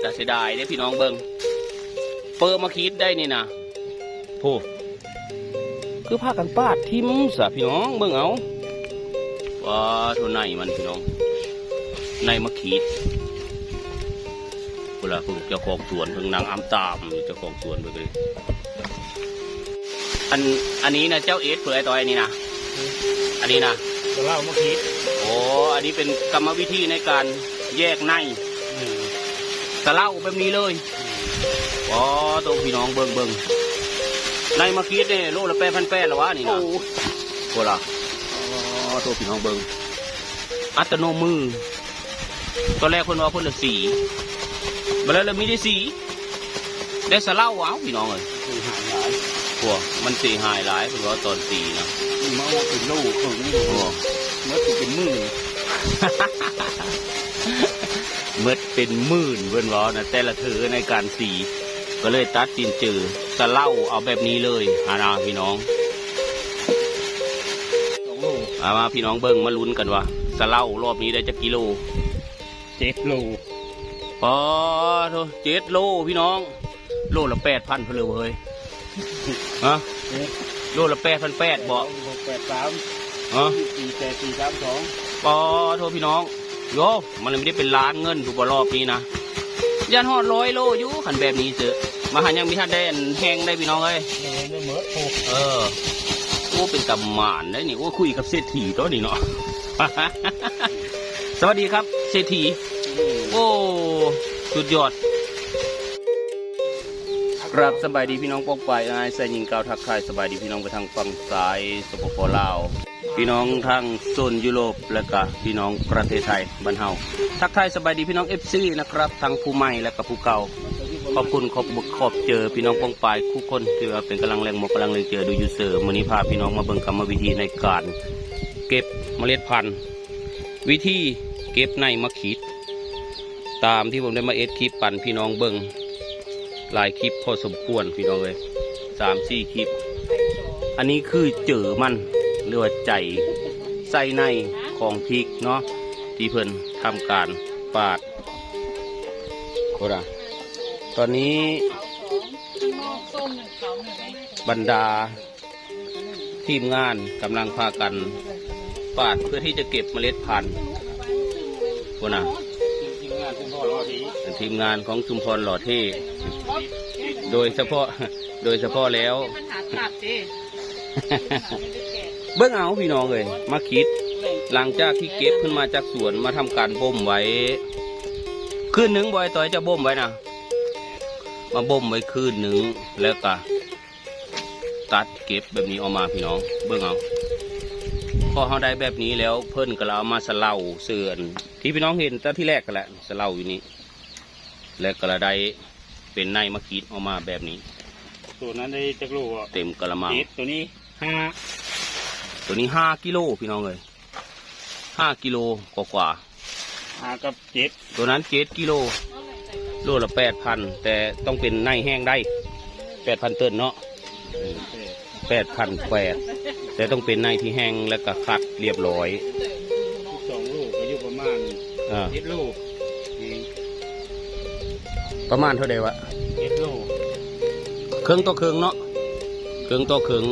แต่เสียดายได้พี่น้องเบิ้งเปิดมาคิดได้นี่นะโอ้คือพากันปาดทิมสะพี่น้องเบิ้งเอาว่าตัวในมันพี่น้องในมาขีดเวลาพวกเจ้าของสวนเพิ่งนางอ้ำตามเจ้าของสวนไปเลยอันนี้นะเจ้าเอสเผยตัวไอ้นี่นะอันนี้นะจะเล่ามาขีดโอ้อันนี้เป็นกรรมวิธีในการแยกในตะเล่าแบบนี้เลยอ๋อตัวพี่น้องเบิ่งในมาคิดเนี่ยโลละ8,800แล้ววะนี่นะโอ้ล่ะอ๋อตัวพี่น้องเบิ่งอัตโนมือตอนแรกคนว่าคนละสีมาแล้วเราไม่ได้สีได้สะเล่าว้าวพี่น้องเลยหายหลายพวกมันสีหายหลายเพราะว่าตอนสีนะมันว่าเป็นลูกของนี่เมื่อเป็นมือเมื่อเป็นหมื่นเว้นวอนะแต่ละเธอในการสีก็เลยตัดสินเจอสะเล่าเอาแบบนี้เลยนะพี่น้องเอามาพี่น้องเบิ้งมาลุ้นกันว่าสะเล่ารอบนี้ได้จะกิโล7 โลอ๋อโธ่7 โลพี่น้องโลละ8,000เพลเลยฮะโลละ8,800บอก683ฮะ48432อ๋อโทษพี่น้องโยมันไม่ได้เป็นล้านเงินถูกบ่รอบนี้นะยันหอด100 โลอยู่ขันแบบนี้เจอมาหันยังมีท่านได้แห้งได้พี่น้องเอ้ยโอ้เป็นตำหมานได้นี่โอ้คุยกับเศรษฐีตัวนี้เนาะ สวัสดีครับเศรษฐีโอ้สุดยอดครับสบายดีพี่น้องปกไปไอ้ใส่ยิงเกาทักทายสบายดีพี่น้องไปทางฝั่งซ้ายสปป.ลาวพี่น้องทางโซนยุโรปและก็พี่น้องประเทศไทยบ้านเฮาทักทายสบายดีพี่น้อง FC นะครับทั้งผู้ใหม่และก็ผู้เก่าขอบคุณขอบเจอพี่น้องปองปายคู่คนที่ว่าเป็นกำลังแรงหมกกำลังแรงเจอดูยูเซอร์มื้อนี้พาพี่น้องมาเบิ่งกรรมวิธีในการเก็บเมล็ดพันธุ์วิธีเก็บในมะขีดตามที่ผมได้มาเอ็ดคลิปปั่นพี่น้องเบิ่งหลายคลิปพอสมควรพี่น้องเลย3-4 คลิปอันนี้คือเจอมันหรือว่าใจใส่ในของพริกเนาะที่เพิ่นทำการปาดโคราตอนนี้บรรดาทีมงานกำลังพากันปาดเพื่อที่จะเก็บเมล็ดพันธุ์โคราเป็นทีมงานของชุมพรหล่อเท่โดยเฉพาะแล้วเบื้องเอาพี่น้องเลยมาคิดหลังจากที่เก็บขึ้นมาจากสวนมาทำการบ่มไว้คืนหนึ่งบ่อยต่อยจะบ่มไว้นะมาบ่มไว้คืนหนึ่งแล้วก็ตัดเก็บแบบนี้ออกมาพี่น้องเบื้องเอาพอเขาได้แบบนี้แล้วเพิ่นก็เอามาสเล่าเสื่อนที่พี่น้องเห็นตั้งที่แรกกันแหละสเล่าอยู่นี้แล้วก็ได้เป็นในมะขีดออกมาแบบนี้ตัวนั้นได้จักโลเต็มกระมังตัวนี้5 กิโลพี่น้องเลย5 กิโลกว่า5 กับ 7ตัวนั้น7 กิโลโลละ8,000แต่ต้องเป็นในแห้งได้8,000 ต้นเนาะ8,800แต่ต้องเป็นในที่แห้งแล้วก็คัดเรียบร้อย2 โลก็อยู่ประมาณ7 โลประมาณเท่าใดวะ7 โลเครื่องต่อเครื่องเนาะเครื่องต่อเครื่อง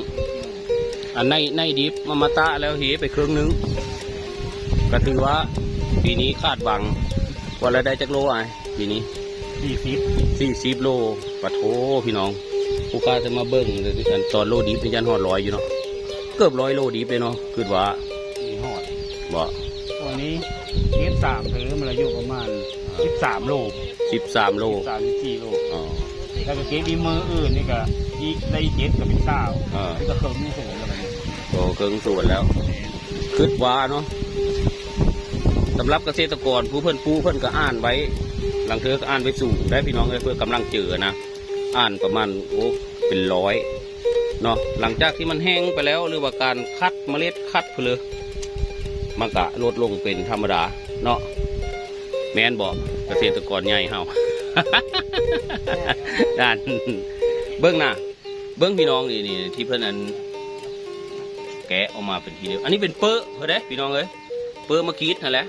อันในดิบมาตะแล้วเหไปเครื่องนึงก็ถือว่าปีนี้คาดหวังว่าเราได้จักโลไอ้ปีนี้40 โลปะโถพี่น้องผู้กล้าจะมาเบิ้งตอนโลดิบเป็นยันหอด100อยู่เนาะเกือบ100 โลดิบเลยเนาะคือว่าหอดบ่ตัวนี้3ถือมันอยู่ประมาณ13 โล13 โล34 โลอ๋อแล้วก็เก็บดีมืออื่นนี่ก็ได้7กับเป็น9นี่ก็เครื่องมือสูงแล้วนี่โอ้เครื่องสูงแล้วคือว่าเนาะสำหรับเกษตรกรผู้เพิ่นก็อ่านไว้หลังเธอก็อ่านไว้สูงได้พี่น้องเลยเพื่อกำลังเจอนะอ่านประมาณเป็น100เนาะหลังจากที่มันแห้งไปแล้วหรือว่าการคัดเมล็ดคัดเพลือมันก็ลดลงเป็นธรรมดาเนาะแม่นบอกเกษตรกรใหญ่เฮา ด้านเบื้องหน้าเบื้องพี่น้องนี่ที่เพื่อนนั้นแกะออกมาเป็นทีเดียวอันนี้เป็นเปอร์เด้พี่น้องเอ้ยเปอร์มากีดนั่นแหละ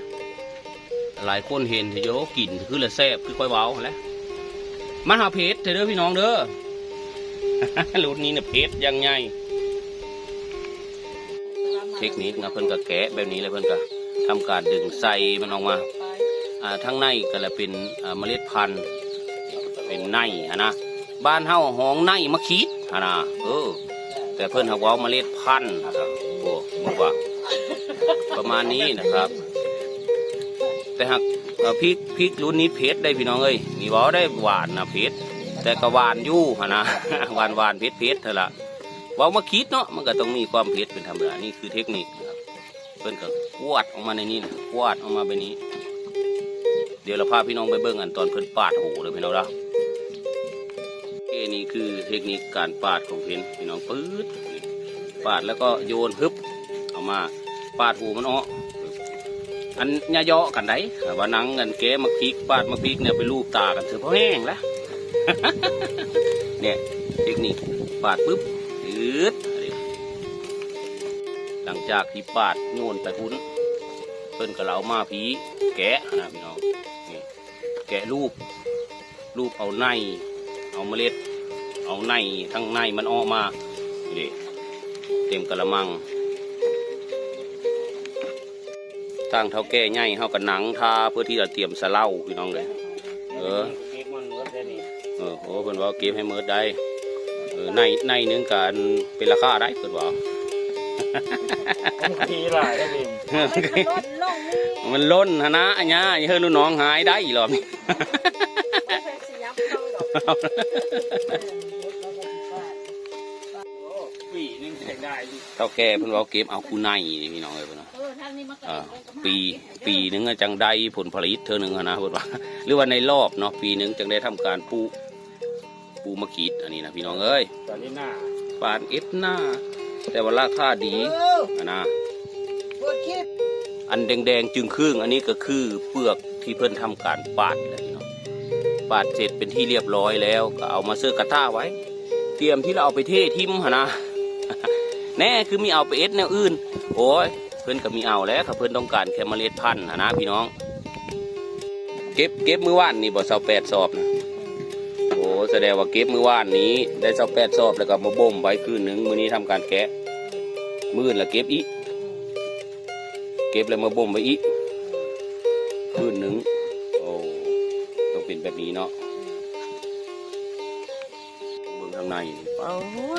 หลายคนเห็นทีเดียวกลิ่นคือละแซ่บคือค่อยเบาแหละ มาหาเพชรเด้อพี่น้องเด้อ รุ่นนี้เนี่ยเพชรยังไงเทคนิคนะเพิ่นก็แกะแบบนี้เลยเพิ่นก็ทำการดึงใส่มันออกมาทั้งในก็เลยเป็นเมล็ดพันธุ์เป็นในนะบ้านเฮาห้องในมะขีดนะแต่เพิ่นเขาว่าเมล็ดพันธุ์นะครับโอ้บอกว่าประมาณนี้นะครับแต่หากพริกรุ่นนี้เพชรได้พี่น้องเอ้ยมีบอกได้หวานนะเพชรแต่ก็หวานอยู่นะ หวานเพชรเท่าละว่ามาคิดเนาะมันก็ต้องมีความเพชรเป็นธรรมดานี่คือเทคนิคนะครับเพิ่นก็กวาดออกมาในนี้นะกวาดออกมาแบบนี้เดี๋ยวเราพาพี่น้องไปเบิ่งกันตอนเพิ่นปาดหูเลยพี่น้องละนี่คือเทคนิคการปาดของพี่น้องปื๊ดปาดแล้วก็โยนฮึบเอามาปาดหูมันออกอันยาเยาะกันได้ว่านังกันแกมาพริกปาดมาพริกเนี่ยไปลูบตากันเถอะเพราะแห้งแล้ว เนี่ยเทคนิคปาดปุ๊บยืดหลังจากที่ปาดโยนไปพุ้นเพิ่นกับเรามาผีแกะนะพี่น้องนี่แกะรูปเอาในเอาเมล็ดเอาในทั้งในมันออกมานี่เต็มกระมังตั้งเท่าแก่ใหญ่เท่ากับหนังทาเพื่อที่จะเตรียมสะเล่าพี่น้องเลยโอ้เพิ่นว่าเก็บให้เมิดได้ในนึงการเป็นราคาได้เพิ่นว่าทีหลายได้บิมมันล้นนะอันนี้เฮ้ยลูกน้องหายได้อีหรอนี่เท่าแก่เพิ่นว่าเก็บเอาคูในพี่น้องเลยเพิ่นว่าปีนึงจังได้ผลผลิตเท่านึงนะเพิ่นว่าหรือว่าในรอบเนาะปีนึงจังได้ทำการปูมะขีดอันนี้นะพี่น้องเอ้ยตอนนี้หน้าปานเอฟหน้าแต่ว่าราคาดีนะอันแดงจึงครึ่งอันนี้ก็คือเปลือกที่เพิ่นทำการปาดเลยพี่น้องปาดเสร็จเป็นที่เรียบร้อยแล้วก็เอามาเสื้อกระต้าไว้เตรียมที่เราเอาไปเททิ้มนะ แน่คือมีเอาไปเอสแนวอื่นโอ้ยเพิ่นก็มีเอาแล้วถ้าเพิ่นต้องการแค่เมล็ดพันธุ์นะพี่น้องเก็บมือว่านนี่บ่28 สอบนะโอ้แสดงว่าเก็บมือว่านนี้ได้28 สอบแล้วก็มาบ่มไว้คืนนึงมื้อนี้ทำการแกะมื้อละเก็บอีกเก็บแล้วมาบ่มไว้อีกคืนนึงโอ้ต้องเป็นแบบนี้เนาะเบิ่งทางในเป้า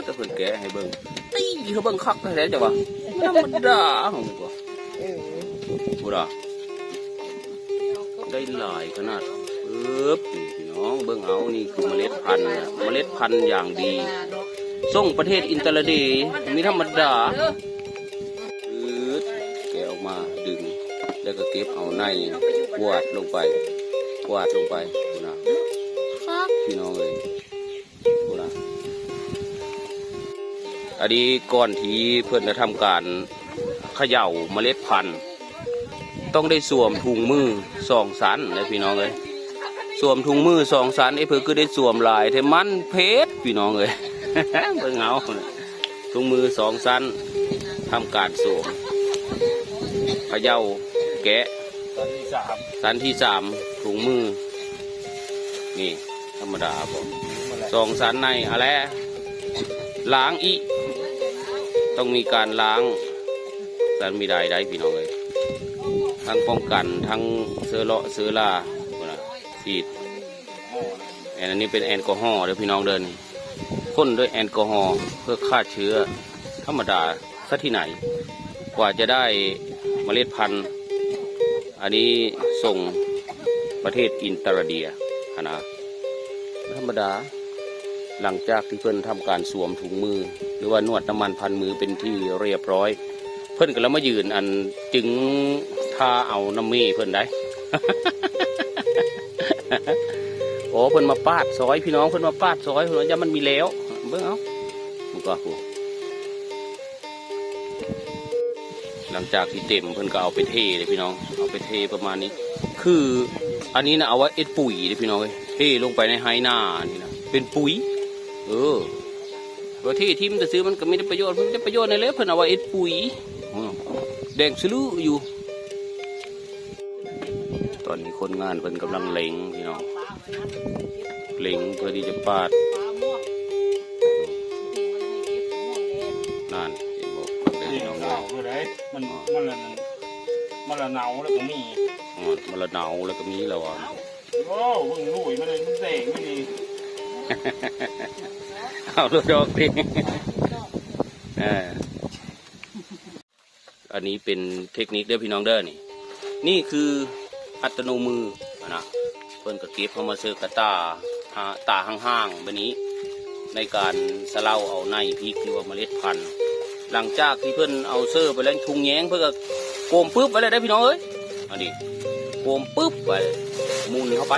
แต่เพิ่นแกะให้เบิ่งตีเขาเบิ่งคักแท้ๆจ้ะวะธรรมดาของกูพูดอ่ะได้หลายขนาดปึ๊บพี่น้องเบิ่งเอานี่คือเมล็ดพันธุ์นะเมล็ดพันธุ์อย่างดีส่งประเทศอินเตอร์เดย์มีธรรมดาปึ๊บแกะออกมาดึงแล้วก็เก็บเอาในกวาดลงไปพูดนะพี่น้องเลยพูดนะอันนี้ก่อนที่เพื่อนจะทำการเขย่าเมล็ดพันธุ์ต้องได้สวมถุงมือ2 ชั้นนะพี่น้องเลยสวมถุงมือ2 ชั้นเพื่อก็ได้สวมลายเทมันเพชรพี่น้องเลย เพิ่งเอาถุงมือ2 ชั้นทำการสวมเขย่าแกะชั้นที่ 3ถุงมือนี่ธรรมดาผม2 ชั้นในอะไรล้างอีต้องมีการล้างสันมีได้พี่น้องเลยทั้งป้องกันทั้งเสื้อเลาะเสื้อลาฉีดอันนี้เป็นแอลกอฮอล์เด้อพี่น้องเดินพ่นด้วยแอลกอฮอล์เพื่อฆ่าเชื้อธรรมดาสักที่ไหนกว่าจะได้เมล็ดพันธุ์อันนี้ส่งประเทศอินเตอร์เดียนะธรรมดาหลังจากที่เพิ่นทำการสวมถุงมือหรือว่านวดน้ำมันพันมือเป็นที่เรียบร้อยเพิ่นก็แล้วมายืนอันจึงทาเอาน้ำมีเพิ่นได้ โอ้เพิ่นมาปาดซอยพี่น้องเพิ่นมาปาดซอยเพิ่นจะมันมีแล้วเบิ่งเอามึงก็กูหลังจากที่เต็มเพิ่นก็เอาไปเทเลยพี่น้องเอาไปเทประมาณนี้คืออันนี้นะเอาไว้เอ็ดปุ๋ยเลยพี่น้องเทลงไปในไฮนานี่นะเป็นปุ๋ยว่าที่ทิมจะซื้อมันก็ไม่ได้ประโยชน์มันได้ประโยชน์ในเล็บเพิ่นเอาไว้เอ็ดปุ๋ยแดงซื้ออยู่ตอนนี้คนงานเพิ่นกำลังเล็งพี่น้อง เล็งเพื่อที่จะปาดนั่นเห็นบอกเพิ่งได้พี่น้องเลย เพื่อได้มันละเนาแล้วก็มี มันละหนาวแล้วก็มีแล้วอ่ะ โอ้เพิ่งลุยมาเลยมันเต่งไม่ดี เอาลูกดอกดิอันนี้เป็นเทคนิคเด้อพี่น้องเด้อนี่คืออัตโนมือนะเพิ่นก็เก็บเข้ามาเสิร์ฟกระตาห่างๆแบบนี้ในการสะเล่าเอาในพริกหรือว่าเมล็ดพันธุ์หลังจากที่เพิ่นเอาเสิร์ฟไปแล้วทุงแย้งเพื่อก็โกมปึ๊บไปเลยได้อพี่น้องเอ้ยอันนี้โกมปึ๊บไปมุนเข้าไป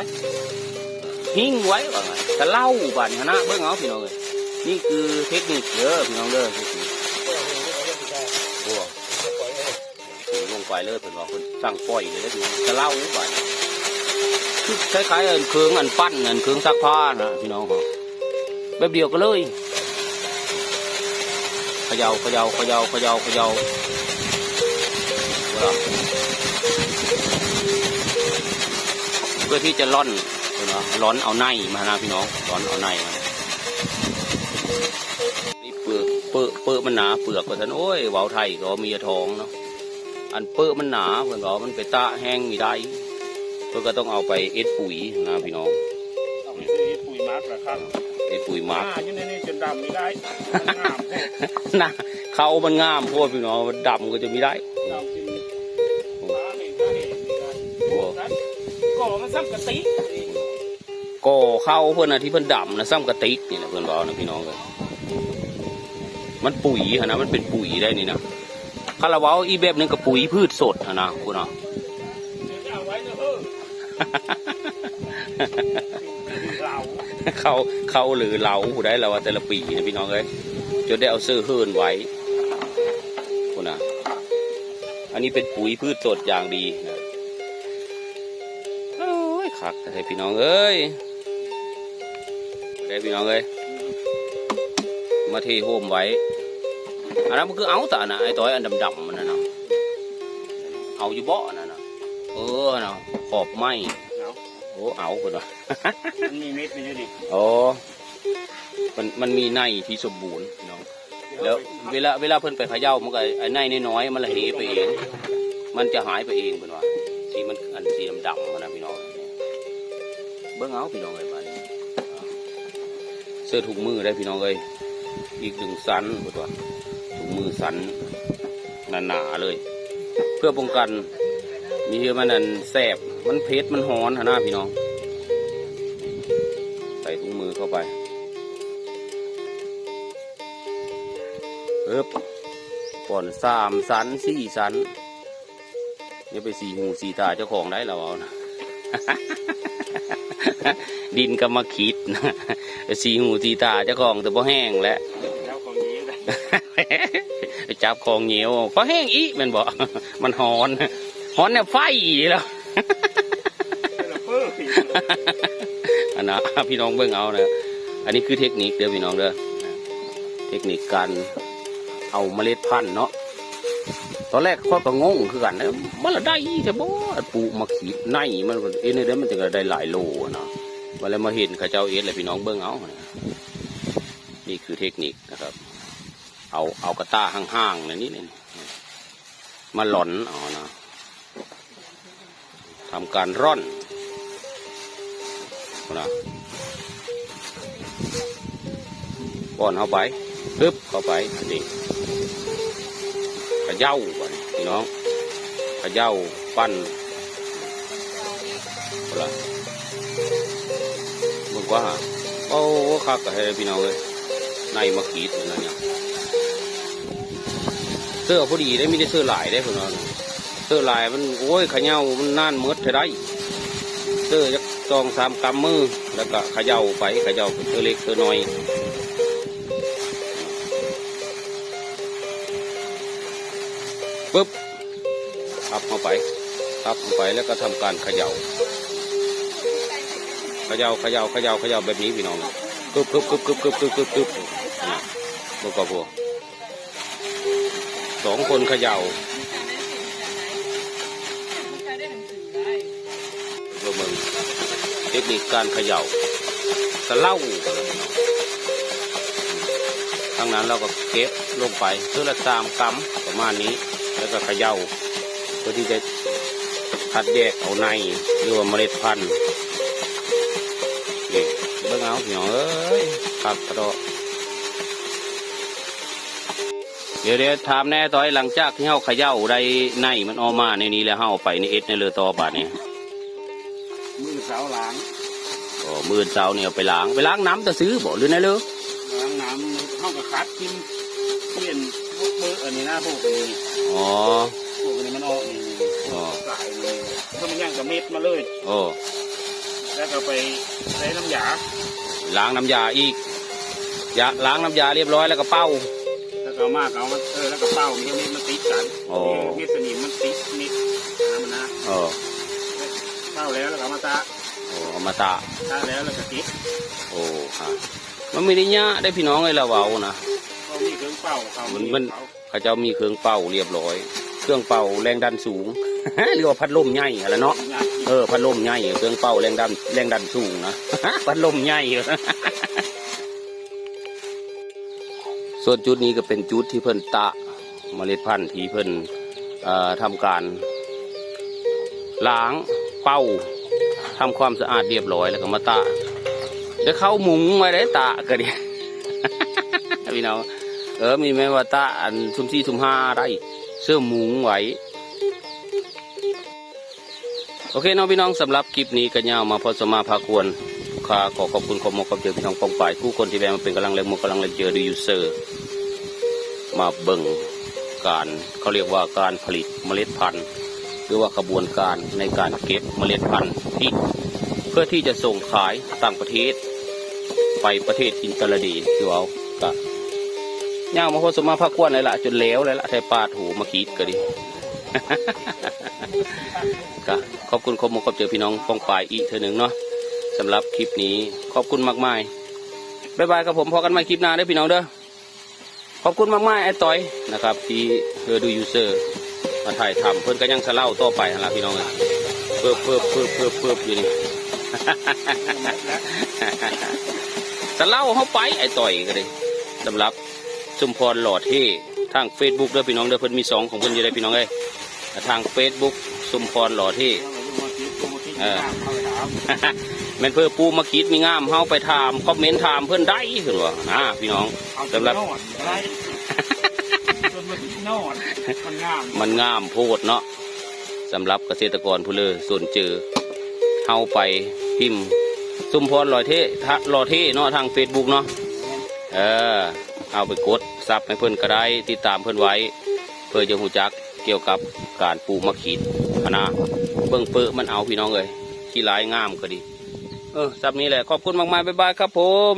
หิ้งไว้ว่าไงสะเล่าบานนะเบิ่งเอาพี่น้องเอ้ยนี่คือเทคนิคเด้อพี่น้องเด้อเทคนิคโอ้ลงไปเลยเพิ่นว่าเพิ่นสั่งปล่อยเลยได้ดูสะเล่าบานคือคล้ายๆเครื่องอันปั้นอันเครื่องซักผ้านะพี่น้องเขาแบบเดียวกันเลยเขย่าเพื่อที่จะร่อนร้อนเอาในมานะพี่น้องร้อนเอาในมานี่เปลือกมันหนาเปลือกก็ท่านโอ้ยว่าวไทยก็มีทองเนาะอันเปลือกมันหนาเพื่อนก็มันไปตะแห้งมีได้เพื่อก็ต้องเอาไปเอ็ดปุ๋ยนะพี่น้อง เอาไปซื้อปุ๋ยมาร์กละครับ เอ็ดปุ๋ยมาร์ก ยังนี่จนดำไม่ได้งามแท้ นะเขามันงามพวกพี่น้องมันดำก็จะไม่ได้ ดำกินฟ้าเห็นก่อมันซ้ำกะติ ก่อเข้าเพื่อนนะที่เพื่อนดำนะซ้ำกระติกนี่นะเพื่อนบอกนะพี่น้องเลยมันปุ๋ยนะมันเป็นปุ๋ยได้นี่นะคาราบาวอีแบบนึงกับปุ๋ยพืชสดนะคุณเนาะ เอาไว้เถอะเขาหรือเหลาผู้ใดเราว่าแต่ละปีนะพี่น้องเลยจนได้เอาเสื้อเฮิร์นไว้คุณนะอันนี้เป็นปุ๋ยพืชสดอย่างดีนะโอ้ยคักแต่พี่น้องเอ้ยได้พี่น้องเอ้ยมาเทโฮมไว้อันนั้นมันคือเอาแต่นะไอ้ตัวอันดำๆมันนะเนาะเอาอยู่บ่อนะนะเนาะขอบไม้โอ้เอาคนวะ มันมีเม็ดไม่ใช่ดิ โอ้มันมีในที่สมบูรณ์พี่น้องแล้วเวลาเพิ่นไปเขย่ามันก็ไอ้ในน้อยๆมันละเหไปเองมันจะหายไปเองเป็นว่าที่มันอันสีดำๆมันนะพี่น้องเบิ้งเอาพี่น้องเลยบ้านนี้เสื้อถุงมือได้พี่น้องเลยอีกหนึ่งสันเป็นว่าถุงมือสันหนาๆเลย เพื่อป้องกันมีเหือมันนั่นแสบมันเผ็ดมันฮ้อนนะพี่น้องใส่ถุงมือเข้าไปก่อน3 สัน 4 สันอย่าไป4 หู4 ตาเจ้าของได้แล้วเอานะ ดินก็มาขีดนะ4 หู4 ตาเจ้าของแต่พอแห้งแล้ว แล้วของนี้ได้ จับของเหนียวพอแห้งอีกมันบอก มันฮ้อนเนี่ยไฟแล้ว อันนะพี่น้องเบิ่งเอานะอันนี้คือเทคนิคเด้อพี่น้องเด้อเทคนิคการเอาเมล็ดพันธุ์เนาะตอนแรกข้อก็งงคือกันนะมันละได้แต่บ่ปลูกมาขีดในมันนี่เด้อมันจะได้หลายโลนะมาแล้วมาเห็นข้าเจ้าเอ็ดเลยพี่น้องเบิ่งเอานี่คือเทคนิคนะครับเอากระต้าห่างๆนี่มาหล่อนเอานะทำการร่อนนะป้อนเข้าไปปึ๊บเข้าไปนี่ขย่าก่อนพี่น้องขย่าปั้นละมึงกว่าโอ้คักให้พี่น้องเลยในมาขีดนั่นเนี่ยเสื้อพอดีได้ไม่ได้เสื้อลายได้พี่น้องเสื้อลายมันโอ้ยขย่ามันน่านมืดเท่าไรเสื้อจะ2-3 กำมือแล้วก็ขย่าไปขย่าเสื้อเล็กเสื้อน้อยปึ๊บทับเข้าไปแล้วก็ทำการเขย่าแบบนี้พี่น้องกึบแล้วก็พวก2 คนเขย่าเทคนิคการเขย่า สะเล่าทั้งนั้นเราก็เก็บลงไปเพื่อละ3 กรัมประมาณนี้แล้วก็เขย่าเพื่อที่จะคัดแยกเอาในหรือว่าเมล็ดพันธุ์นี่เบิ่งเอาพี่น้องเอ้ยคักกระโดดเดี๋ยวถามแน่ต่อยหลังจากที่เฮาเขย่าได้ในมันออกมาในนี้แล้วเฮาเอาไปในเอ็ดในเรือต่อบาดนี้ มือสาวล้าง ก็มื้อเช้านี่เอาไปล้างน้ำจะซื้อบ่หรือไงเลือ ล้างน้ำเข้ากับคัดกินเปลี่ยนพวกเบอร์อันนี้นะพวกนี้ อ๋อ พวกนี้มันออกนี่ อ๋อ สายเลยถ้ามันย่างกับเม็ดมาเลย โอ้ แล้วก็ไปใช้น้ำยา ล้างน้ำยาอีกล้างน้ำยาเรียบร้อยแล้วก็เป้า แล้วก็มากเอามันแล้วก็เป้ามีเม็ดมันติดกัน โอ้ เม็ดสนิมมันติดเม็ดน้ำนะ โอ้ เป้าแล้วก็มาตา โอ้เอามาตา แล้วก็เก็บ โอ้ฮะมันไม่ได้ยะได้พี่น้องเลยละเว้านะ เขามีเครื่องเป่าเขา มันเขาเจ้ามีเครื่องเป่าเรียบร้อย เครื่องเป่าแรงดันสูง หรือว่าพัดลมใหญ่อะไรเนาะพัดลมใหญ่เครื่องเป่าแรงดันสูงนะ พัดลมใหญ่ ส่วนจุดนี้ก็เป็นจุดที่เพิ่นตะเมล็ดพันธุ์ที่เพิ่นทำการล้างเป่าทำความสะอาดเรียบร้อยแล้วก็มาตะเดี๋ยวเข้ามุงไว้ได้ตะก็ดี พี่น้องมีแม้ว่าตะอันซุ่ม4 ซุ่ม 5ได้เสื้อมุงไว้โอเคน้องพี่น้องสำหรับคลิปนี้ก็ยาวมาพอสมาพาควรขอขอบคุณขอบคุณขอบเจอพี่น้องปองฝ่ายผู้คนที่แวะมาเป็นกำลังแรงมุกกำลังแรงเจอดูยูเซอร์มาเบิ่งการเขาเรียกว่าการผลิตเมล็ดพันธุ์หรือว่ากระบวนการในการเก็บเมล็ดพันธุ์ที่เพื่อที่จะส่งขายต่างประเทศไปประเทศอินเตอร์ดีอยู่เอาก็ย่างมาพอสมาพักวันเลยล่ะจนแล้วเลยล่ะไทยปาดหูมาคิดก็ดี ก็ขอบคุณขอบคุณขอบเจอพี่น้องป้องปายอีกเธอหนึ่งเนาะสำหรับคลิปนี้ขอบคุณมากมายบ๊ายบายครับผมพอกันใหม่คลิปหน้าเด้อพี่น้องเด้อขอบคุณมากมายไอ้ต่อยนะครับที่ดูยูเซอร์มาถ่ายทำเพื่อนก็ยังจะเล่าต่อไปนะพี่น้องเพิ่มอยู่นี่ จะเล่าเขาไปไอ้ต่อยก็เลยสำหรับชุมพรหล่อเท่ทางเฟซบุ๊กเด้อพี่น้องเด้อเพิ่นมี2ของเพิ่นอยู่ได้พี่น้องเอ้ยทางเฟซบุ๊กชุมพรหล่อเท่แม่นเพื่อปูมาคิดมีงามเฮาไปถามคอมเมนต์ถามเพิ่นได้คือว่าพี่น้องสำหรับมันงามโพดเนาะสำหรับเกษตรกรผู้เลอส่วนเจอเฮาไปพิมพ์ชุมพรหล่อเท่เนาะทางเฟซบุ๊กเนาะเอาไปกดซับให้เพื่อนก็ได้ติดตามเพื่อนไว้เพื่อจะหูจักเกี่ยวกับการปลูกมะขีดนะเบิ่งเปื้อมันเอาพี่น้องเลยขี้ร้ายงามก็ดีซับนี้แหละขอบคุณมากๆบ๊ายบายครับผม